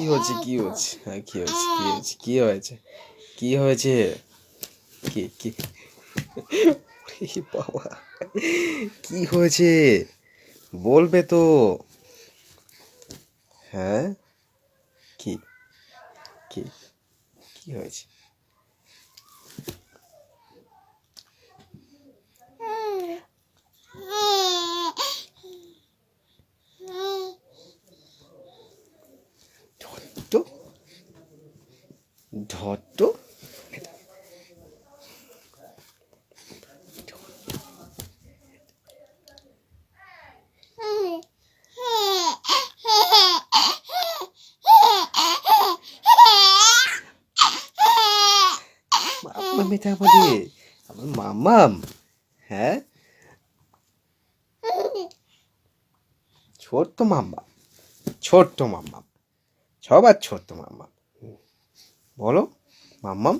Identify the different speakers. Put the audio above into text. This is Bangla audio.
Speaker 1: হচ্ছে কি হচ্ছে হ্যাঁ কি হচ্ছে কি হয়েছে কি হয়েছে কি কি ওরে বাবা কি হয়েছে বলবে তো হ্যাঁ কি কি কি হয়েছে ধরতো ধরতো মাম্মাম এটা আমার মাম্মাম হ্যাঁ ছোট্ট মাম্মাম ছোট্ট মাম্মাম সবার ছোট্ট মাম্মাম বলো মাম্মাম